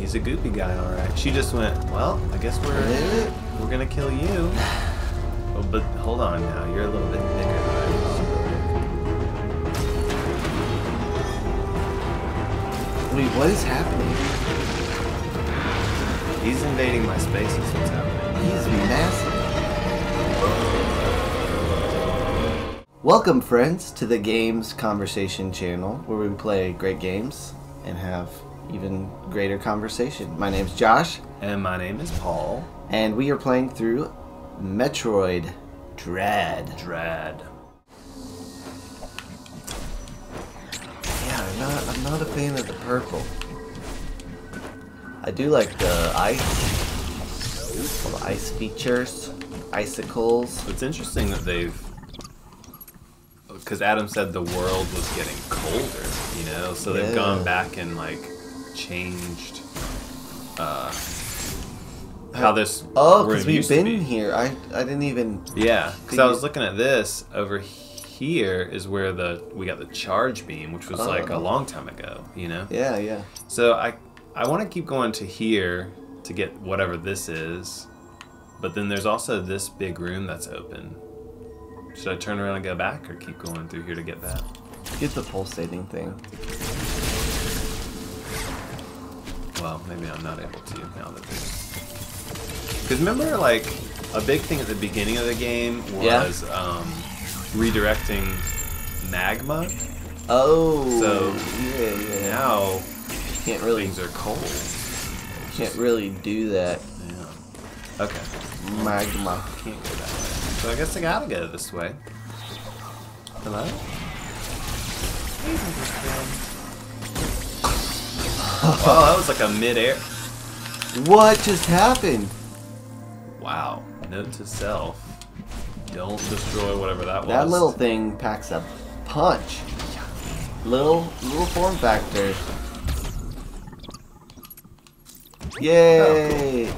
He's a goopy guy, alright. She just went, well, I guess we're gonna kill you. Oh, but hold on now, you're a little bit bigger than I am. Wait, what is happening? He's invading my space, is what's happening. He's massive. Welcome, friends, to the Games Conversation channel, where we play great games and have even greater conversation. My name's Josh. And my name is Paul. And we are playing through Metroid Dread. Yeah, I'm not a fan of the purple. I do like the ice. All the ice features. Icicles. It's interesting that they've... Because Adam said the world was getting colder, you know? So they've gone back and, like, changed how this because we've been here. I didn't even... Yeah, because I was looking at this. Over here is where we got the charge beam, which was like a long time ago, you know? Yeah. So I want to keep going to here to get whatever this is. But then there's also this big room that's open. Should I turn around and go back, or keep going through here to get that? Get the pulsating thing. Well, maybe I'm not able to now that there's... Because remember, like, a big thing at the beginning of the game was redirecting magma? Oh! So, yeah. now Can't really, things are cold. Can't really do that. Yeah. Okay. Magma. Can't go that way. So I guess I gotta go this way. Hello? Oh, that was like a mid-air. What just happened? Wow. Note to self. Don't destroy whatever that was. That little thing packs a punch. Little form factor. Yay! Oh,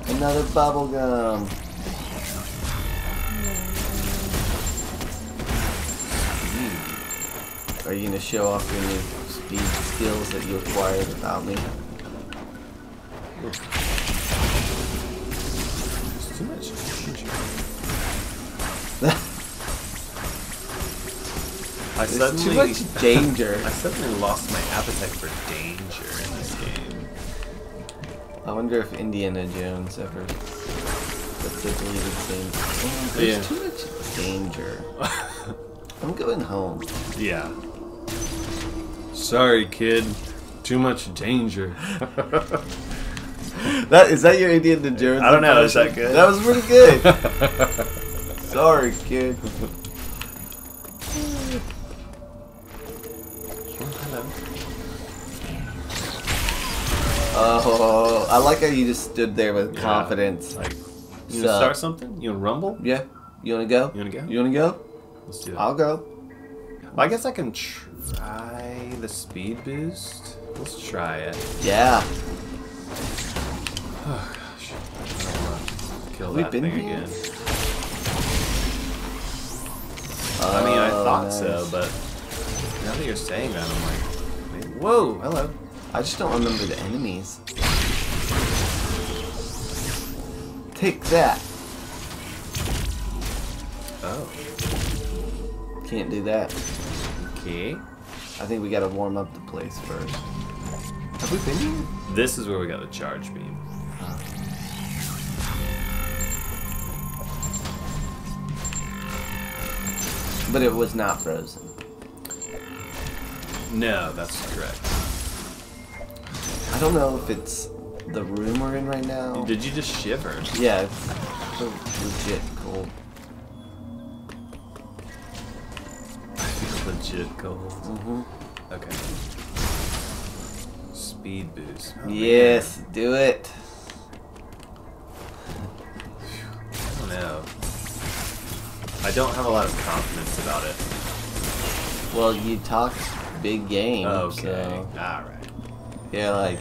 cool. Another bubble gum. Are you gonna show off your new speed skills that you acquired without me? It's too much danger. There's too much danger. I suddenly lost my appetite for danger in this game. I wonder if Indiana Jones ever puts a deleted scene. There's too much danger. I'm going home. Yeah. Sorry, kid. Too much danger. Is that your Indiana Jones? I don't know. Is that good? That was pretty good. Sorry, kid. Oh, I like how you just stood there with confidence. Like, you wanna start something? You wanna rumble? Yeah. You wanna go? You wanna go? You wanna go? Let's do it. I'll go. Well, I guess I can try the speed boost. Let's try it. Yeah. Oh gosh. I don't want to kill We've that been thing here? again. I mean, I thought nice. so, but now that you're saying that, I'm like, maybe. Whoa, hello. I just don't remember the enemies. Take that. Oh. Can't do that. Okay. I think we gotta warm up the place first. Have we been here? This is where we got the charge beam. But it was not frozen. No, that's correct. I don't know if it's the room we're in right now. Did you just shiver? Yeah, it's so legit cold. Legit cold. Mm-hmm. Okay. Speed boost. Oh, Yes, do it. I don't know. I don't have a lot of confidence about it. Well, you talked big game. Okay. So, Alright. yeah, like,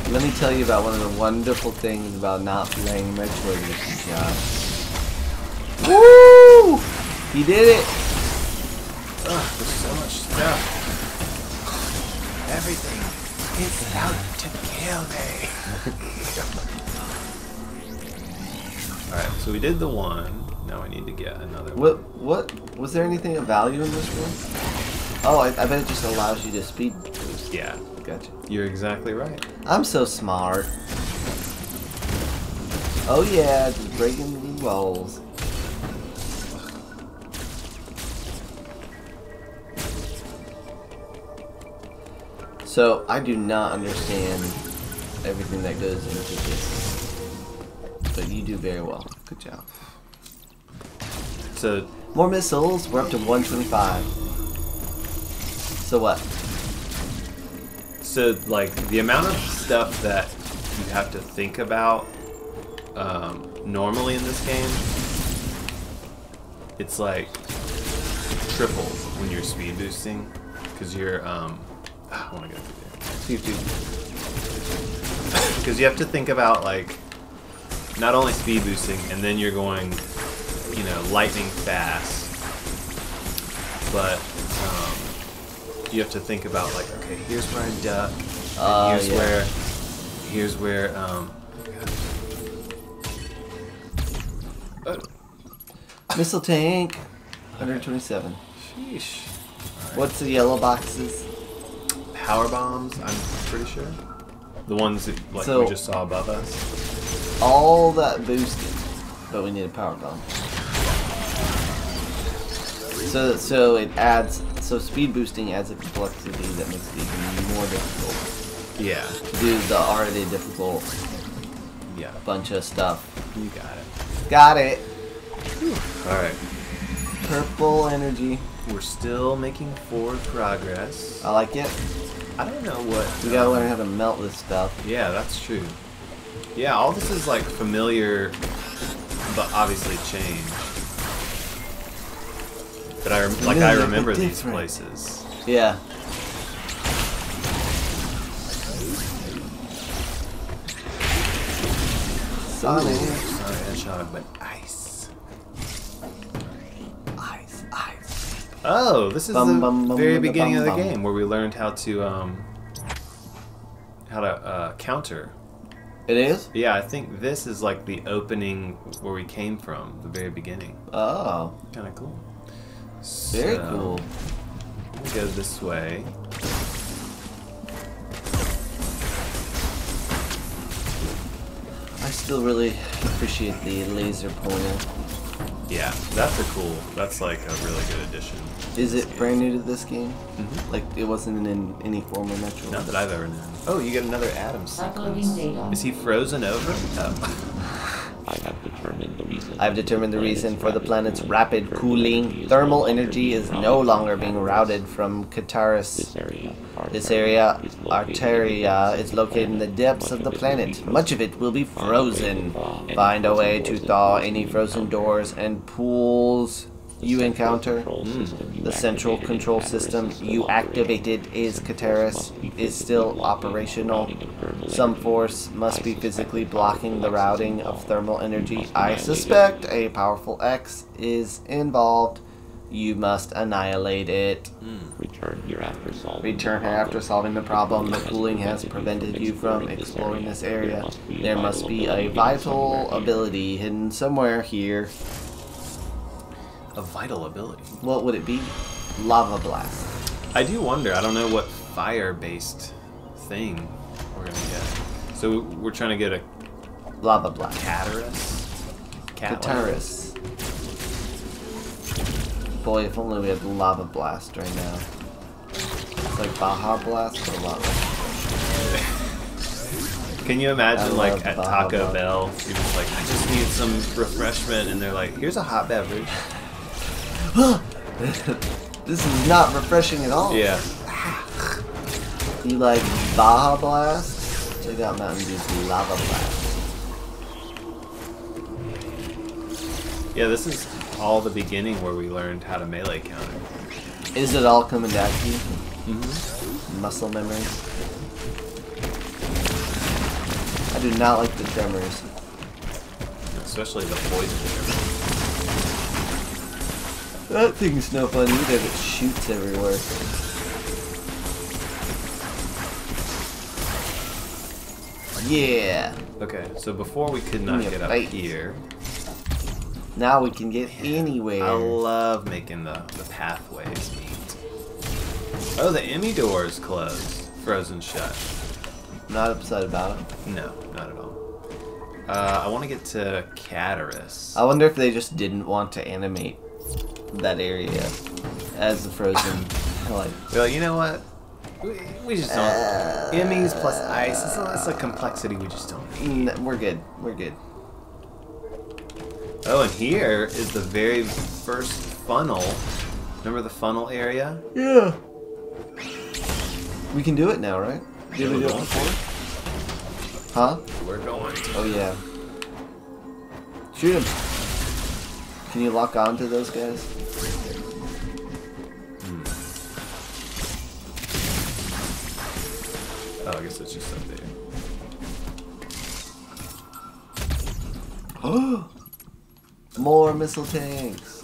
let me tell you about one of the wonderful things about not playing Metroid with you, Josh. Woo! He did it! Ugh, there's so much stuff. Everything. It's out to kill me. Alright, so we did the one. Now we need to get another one. What? Was there anything of value in this one? Oh, I bet it just allows you to speed boost. Yeah. Gotcha. You're exactly right. I'm so smart. Oh yeah, just breaking the walls. So, I do not understand everything that goes into this. But you do very well. Good job. So, more missiles. We're up to 125. So what? So, like, the amount of stuff that you have to think about normally in this game, it's like triple when you're speed boosting, because you're, I want to go through there. Because you have to think about, like, not only speed boosting, and then you're going, you know, lightning fast, but you have to think about, like, okay, here's where I duck, and here's where, missile tank, 127. Sheesh. Right. What's the yellow boxes? Power bombs, I'm pretty sure. The ones that, like, so, we just saw above us. All that boosted, but we need a power bomb. So it adds. So speed boosting adds a complexity that makes it even more difficult. Yeah. To do the already difficult. Yeah. Bunch of stuff. You got it. Got it. All right. Purple energy. We're still making forward progress. I like it. I don't know what. We gotta learn how to melt this stuff. Yeah, that's true. Yeah, all this is like familiar, but obviously changed. But I remember these places. Yeah. Sonic. Sonic Hedgehog, but ice. Ice. Oh, this is the very beginning of the game where we learned how to counter. It is? Yeah, I think this is like the opening where we came from, the very beginning. Oh. Kind of cool. Very cool. We'll go this way. I still really appreciate the laser pointer. Yeah, that's like a really good addition. Is it brand new to this game? Mm-hmm. Like, it wasn't in any former Metroid? Not that I've ever known. Oh, you get another Atom sequence. Is he frozen over? Oh. I've determined the reason for the planet's rapid cooling. Thermal energy is no longer being routed from Cataris. This area, Artaria, is located in the depths of the planet. Much of it will be frozen. Find a way to thaw any frozen doors and pools you encounter. The central control system you activated is Cataris is still operational. Some force must be physically blocking the routing of thermal energy. I suspect a powerful X is involved. You must annihilate it. Return after solving the problem. The cooling has prevented you from exploring this area. There must be a vital ability hidden somewhere here. A vital ability. What would it be? Lava blast. I do wonder. I don't know what fire-based thing we're gonna get. So we're trying to get a lava blast. Cataris. Boy, if only we had lava blast right now. It's like Baja Blast, but a lot less. Can you imagine, like, at Taco Bell, you're just like, I just need some refreshment, and they're like, here's a hot beverage. This is not refreshing at all. Yeah. You like Baja Blast? Check out Mountain Dew's Lava Blast. Yeah, this is all the beginning where we learned how to melee counter. Is it all coming back to you? Mm-hmm. Muscle memory. I do not like the tremors. Especially the poison tremors. That thing's no fun either, it shoots everywhere. Yeah. Okay, so before we could not get up here. Now we can get anywhere. I love making the pathways neat. Oh, the Emmy door is closed. Frozen shut. Not upset about it. No, not at all. I want to get to Cataris. I wonder if they just didn't want to animate that area as the frozen. Like, they're like, you know what? We just don't. Emmys plus ice. It's a complexity we just don't need. We're good. We're good. Oh, and here is the very first funnel. Remember the funnel area? Yeah. We can do it now, right? Did we do it before? Huh? We're going to. Oh, yeah. Shoot him. Can you lock on to those guys? Oh, I guess it's just up there. Oh! More missile tanks.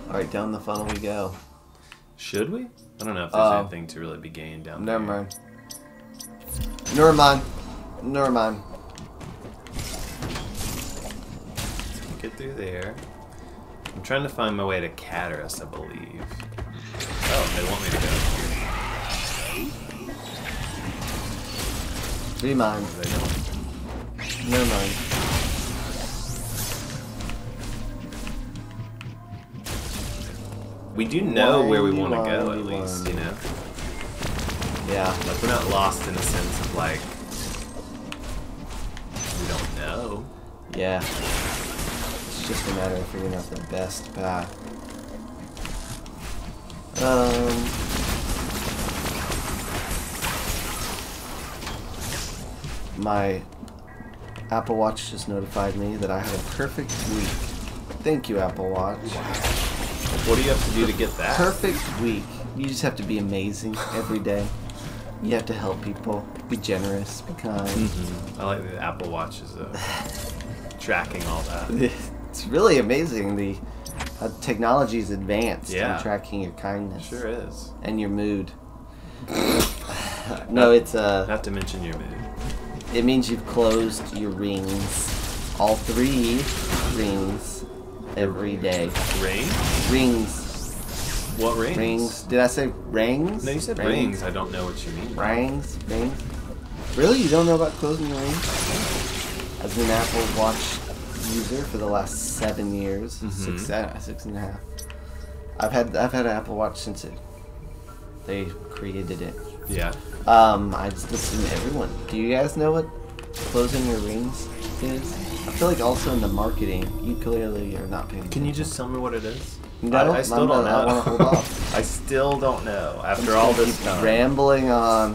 Alright, down the funnel we go. Should we? I don't know if there's anything to really be gained down there. Never mind. Never mind. Never mind. Get through there. I'm trying to find my way to Cataris, I believe. Oh, they want me to go. Be mine. They don't. Never mind. We do know where we want to go, at least, you know? Yeah. Like, we're not lost in a sense of, like, we don't know. Yeah. It's just a matter of figuring out the best path. My Apple Watch just notified me that I had a perfect week. Thank you, Apple Watch. What do you have to do to get that? Perfect week. You just have to be amazing every day. You have to help people. Be generous. Be kind. Mm-hmm. I like the Apple Watch is tracking all that. It's really amazing how technology is advanced in tracking your kindness. Sure is. And your mood. No, it's Not to mention your mood. It means you've closed your rings. All 3 rings every day. Rings? Rings. What rings? Rings. Did I say rings? No, you said rings. I don't know what you mean. Rings? Rings? Really? You don't know about closing your rings? As an Apple Watch user for the last 7 years. Mm-hmm. 6.5. I've had an Apple Watch since they created it. Yeah. I just assume everyone. Do you guys know what closing your rings is? I feel like also in the marketing, you clearly are not paying attention. Can you just tell me what it is? No, I still don't know. I want to hold off. I still don't know after all this time. Rambling on.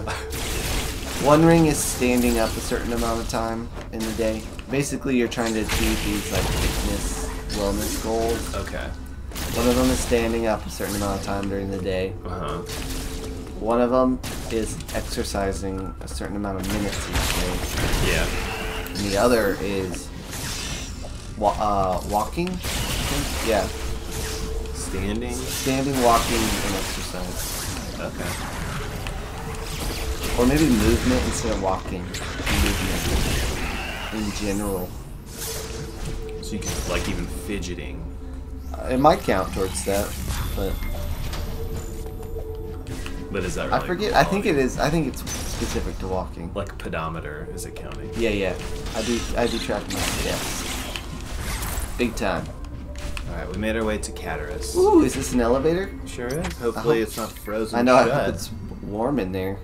One ring is standing up a certain amount of time in the day. Basically, you're trying to achieve these like fitness, wellness goals. Okay. One of them is standing up a certain amount of time during the day. Uh-huh. One of them is exercising a certain amount of minutes each day. Yeah. And the other is walking. I think? Yeah. Standing, walking, and exercise. Okay. Or maybe movement instead of walking. Movement in general. So you can, like, even fidgeting. It might count towards that, but is that really? I forget. I think it is. I think it's specific to walking. Like pedometer, is it counting? Yeah. I do track my steps. Big time. Alright, we made our way to Cataris. Ooh, is this an elevator? Sure is. Hopefully it's not frozen. I know. shut. I hope it's warm in there.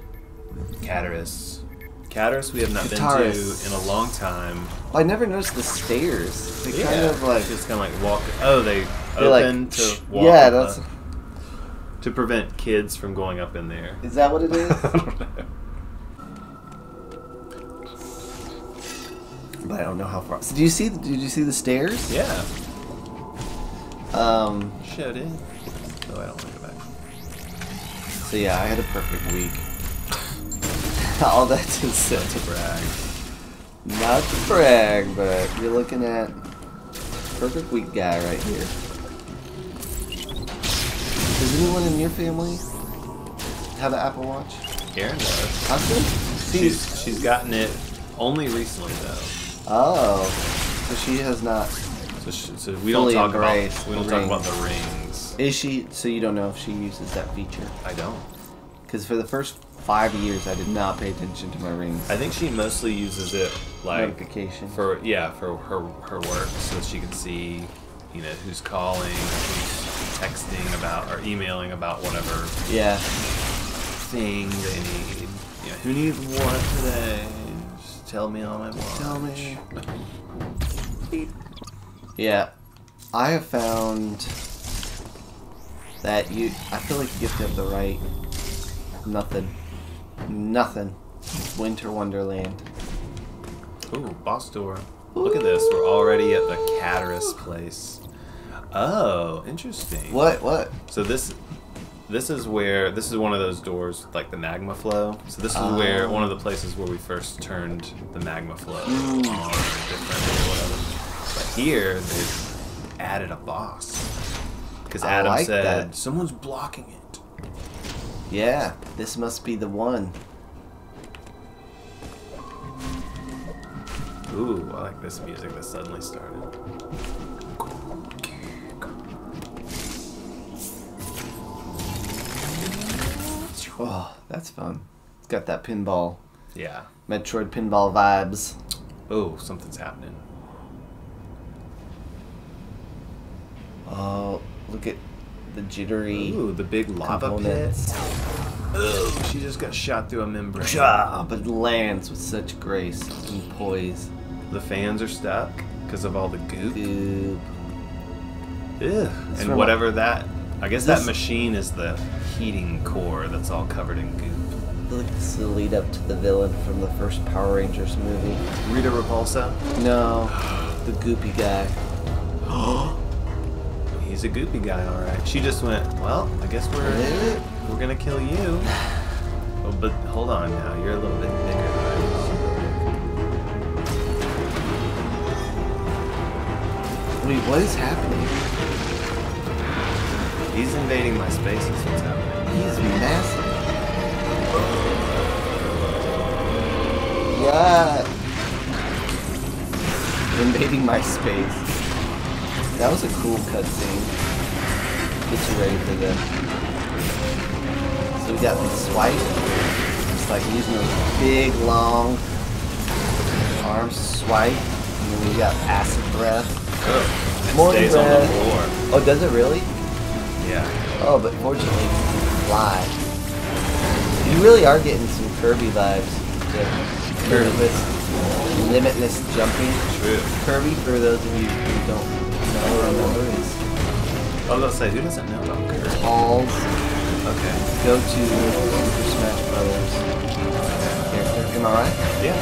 Cataris. Cataris we have not been to in a long time. Oh, I never noticed the stairs. They kind of like just kind of like walk. Oh, they open like, to walk. Yeah, that's to prevent kids from going up in there. Is that what it is? I don't know. But I don't know how far. So did you see the stairs? Yeah. Showed it. Oh, I don't want to go back. So yeah, I had a perfect week. All that to say. Not to brag. Not to brag, but you're looking at perfect week guy right here. Does anyone in your family have an Apple Watch? Karen does. How soon? She's gotten it only recently though. Oh, so she has not. So we don't talk about the rings. Is she? So you don't know if she uses that feature? I don't. Because for the first 5 years, I did not pay attention to my rings. I think she mostly uses it like notification for her work, so that she can see, you know, who's calling, who's texting about or emailing about whatever thing they need. You know, who needs water today? Just tell me on my watch. Tell me. Yeah, I have found that I feel like you have to have the right. Nothing. Winter Wonderland. Ooh, boss door. Look at this. We're already at the Cataris place. Oh, interesting. What? So this is one of those doors, like the magma flow. So this is where one of the places where we first turned the magma flow on differently or whatever. But here they've added a boss because Adam said someone's blocking it. Yeah, this must be the one. Ooh, I like this music that suddenly started. Oh, that's fun. It's got that pinball. Yeah. Metroid pinball vibes. Oh, something's happening. Oh, look at the jittery. Ooh, the big lava components. pit. Oh, she just got shot through a membrane. But lands with such grace and poise. The fans are stuck because of all the goop. Ew. And whatever I guess that machine is the heating core that's all covered in goop. Look, this is the lead up to the villain from the first Power Rangers movie. Rita Repulsa? No, the goopy guy. He's a goopy guy, all right. She just went, well, I guess we're gonna kill you. Oh, but hold on now, you're a little bit bigger. Wait, what is happening? He's invading my space. Is what's happening. He's massive. Yeah. Invading my space. That was a cool cutscene. Get you ready for this. So we got the swipe. It's like using those big, long arms to swipe. And then we got acid breath. Oh, Morning stays on the breath. floor. Oh, does it really? Yeah. Oh, but fortunately, you can fly. You really are getting some Kirby vibes. Limitless jumping. True. Kirby, for those of you who don't know or remember, is I was gonna say, who doesn't know about Kirby? Paul's Okay. go to Super Smash Brothers character. Am I right? Yeah.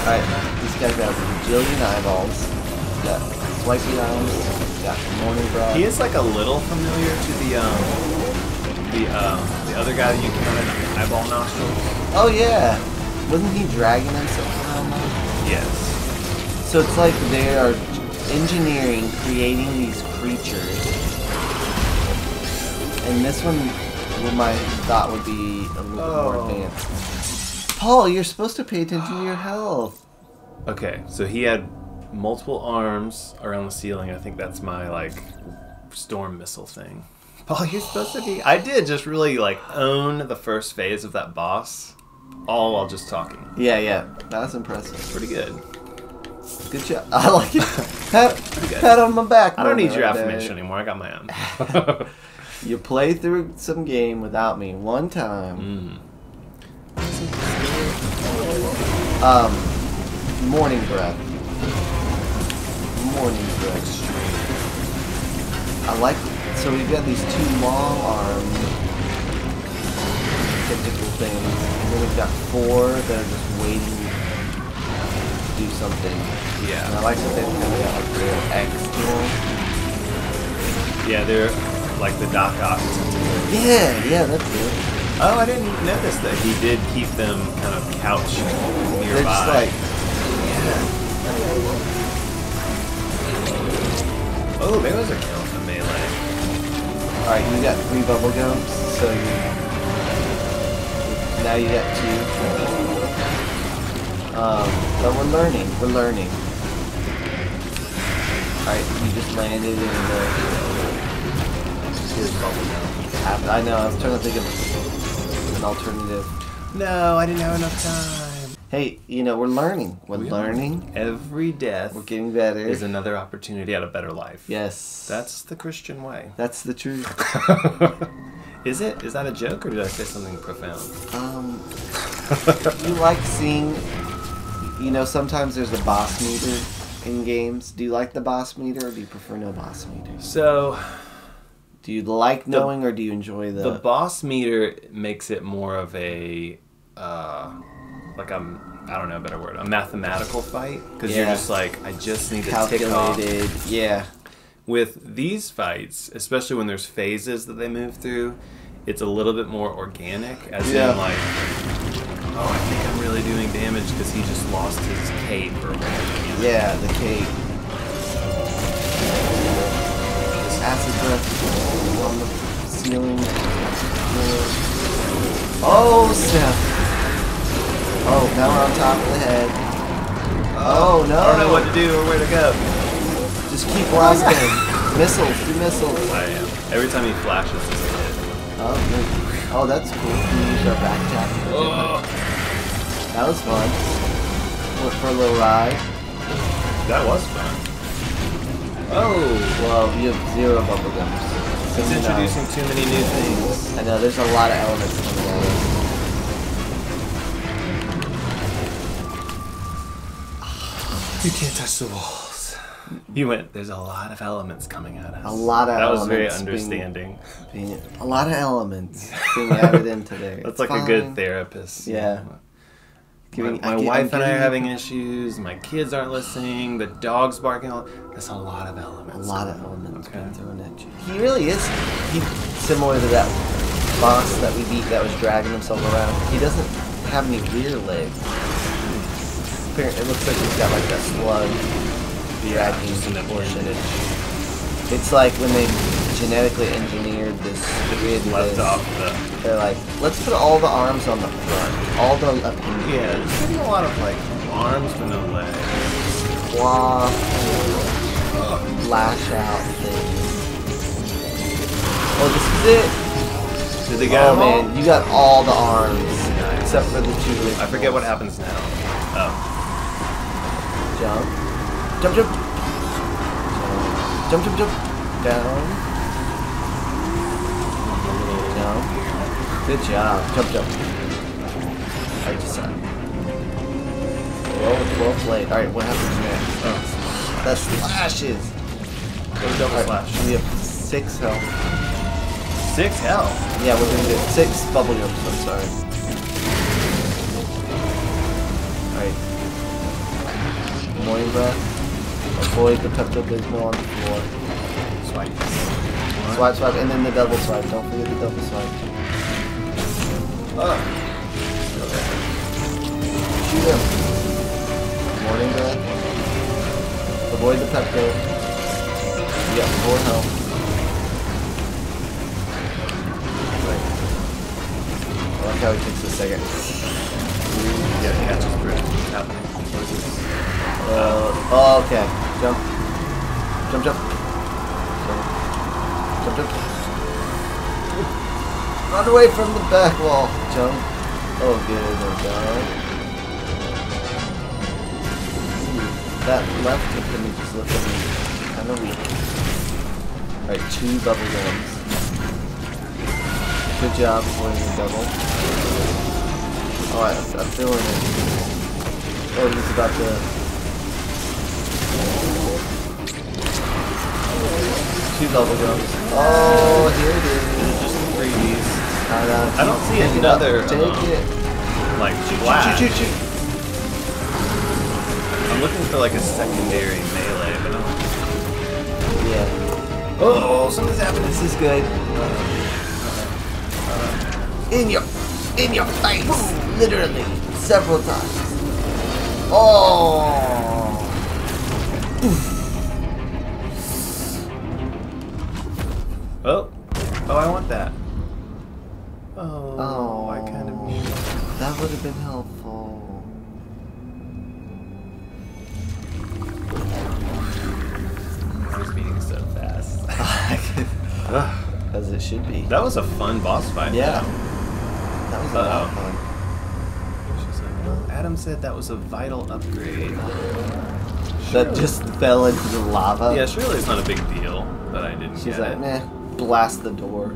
Alright, this guy's got a bajillion eyeballs. He's got swipey arms. He's got morning breath. He is like a little familiar to the other guy that you counted eyeball nostrils. Oh yeah! Wasn't he dragging himself around though? Yes. So it's like they are engineering, creating these creatures. And this one, my thought would be a little bit more advanced. Paul, you're supposed to pay attention to your health. Okay, so he had multiple arms around the ceiling. I think that's my like storm missile thing. Paul, you're supposed to be. I did just really like own the first phase of that boss, all while just talking. Yeah, that's impressive. Pretty good. Good job. I like it. Pat on my back. I don't need your affirmation anymore. I got my own. You play through some game without me one time. Morning breath. Morning breath. I like. So we've got these two long arm tentacle things, and then we've got four that are just waiting to do something. Yeah. And I like that they've kind of got like real X to them. Yeah, they're like the Doc Ock. Yeah, that's good. Oh, I didn't notice that he did keep them kind of couched nearby. They're just like, oh, there was a count for melee. alright, you got 3 bubble gums, so you now you got 2. But we're learning. We're learning. Alright, you just landed in the... I know, I was trying to think of an alternative. No, I didn't have enough time. Hey, you know, we're learning. We're learning. Every death we're getting better. is another opportunity at a better life. Yes. That's the Christian way. That's the truth. Is it? Is that a joke, or did I say something profound? You like seeing... You know, sometimes there's a boss meter in games. Do you like the boss meter, or do you prefer no boss meter? So... Do you like knowing, or do you enjoy the... The boss meter makes it more of a... like I don't know a better word, a mathematical fight, because you're just like, I just need to tick off. Yeah. With these fights, especially when there's phases that they move through, it's a little bit more organic, as in like, oh, I think I'm really doing damage because he just lost his cape or whatever. Yeah, the cape. This acid breath on the ceiling. Oh, snap. Oh, now we're on top of the head. Oh, no. I don't know what to do or where to go. Just keep blasting. Missiles, do missiles. I am. Every time he flashes, it's a hit. Oh, good. Oh, that's cool. We use our back tap. Oh. That was fun. Went for a little ride. That was fun. Oh. Well, you have 0 bubblegums. It's introducing too many new things. I know, there's a lot of elements coming at us. You can't touch the walls. You went, there's a lot of elements coming at us. A lot of elements. That was very understanding. A lot of elements being added into there. That's like a good therapist. Yeah. My wife and I are having issues. My kids aren't listening. The dog's barking. There's a lot of elements. A lot of elements being thrown at you. He really is. He's similar to that boss that we beat that was dragging himself around. He doesn't have any rear legs. It looks like he's got like that slug dragging portion. It's like when they genetically engineered this grid. They're like, let's put all the arms on the front, all the yeah. There's getting a lot of like arms but no legs. Claw, lash out things. Oh, this is it. Did they get oh man, you got all the arms except for the 2 legs. I forget what happens now. Oh. Jump. Jump, jump. Jump, jump, jump. Down. Down. Good job. Jump, jump. Alright, just well played. Alright, what happens next? Oh. The slashes. Double slash. We have 6 health. 6 health? Yeah, we're gonna do 6 bubble jumps, I'm sorry. Alright. Morning breath. Avoid the Pepto-Bismol on the floor. Swipe. Swipe, swipe, and then the double swipe. Don't forget the double swipe. Oh. Shoot him. Morning breath. Avoid the Pepto. You got 4 health. Right. I like how he takes a second. Yeah, catch his breath. What's happening? What is this? Oh, okay. Jump. Jump, jump. Jump, jump. Run away from the back wall. Jump. Oh, good. Oh, God. That left hip can just look kind of weak. Alright, 2 bubble gums. Good job avoiding the double. Alright, I'm feeling it. Oh, he's about to... 2 bubble gums. Oh, here it is. Just freeze. I don't see another. Take it. Like flash. Shoot, shoot, shoot. I'm looking for like a secondary melee, but I don't. Yeah. Oh, something's happening. This is good. In your face, literally, several times. Oh. Oh, I want that. Oh, I kind of need it. That would have been helpful. This meeting is so fast. As it should be. That was a fun boss fight. Yeah. Though. That was a lot of fun. She's like, well, Adam said that was a vital upgrade. That just fell into the lava. Yeah, surely it's not a big deal that I didn't She's get like, it. meh, blast the door.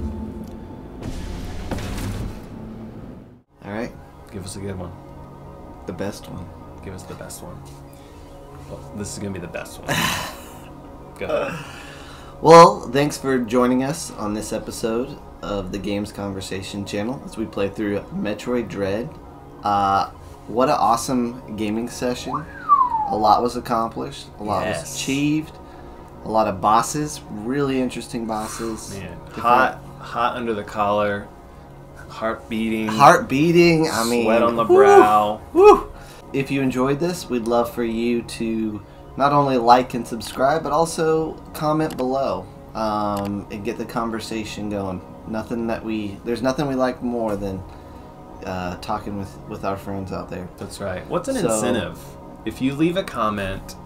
Alright. Give us a good one. The best one. Give us the best one. Well, this is going to be the best one. Go ahead. Well, thanks for joining us on this episode of the Games Conversation channel as we play through Metroid Dread. What an awesome gaming session. A lot was accomplished. A lot was achieved. A lot of bosses. Really interesting bosses. Man, hot under the collar. Heart beating. I mean, sweat on the brow. Woo! If you enjoyed this, we'd love for you to not only like and subscribe, but also comment below and get the conversation going. There's nothing we like more than talking with our friends out there. That's right. What's an incentive? If you leave a comment,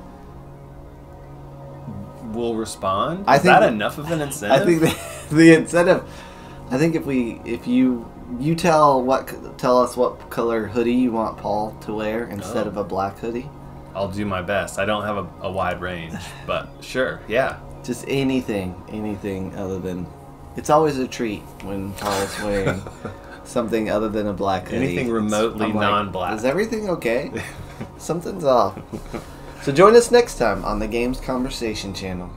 we'll respond. Is that enough of an incentive? I think the incentive. I think if you tell us what color hoodie you want Paul to wear instead of a black hoodie. I'll do my best. I don't have a wide range, but sure, yeah. Just anything other than... It's always a treat when Paul's wearing something other than a black hoodie. Anything remotely non-black. Is everything okay? Something's off. So join us next time on the Games Conversation channel.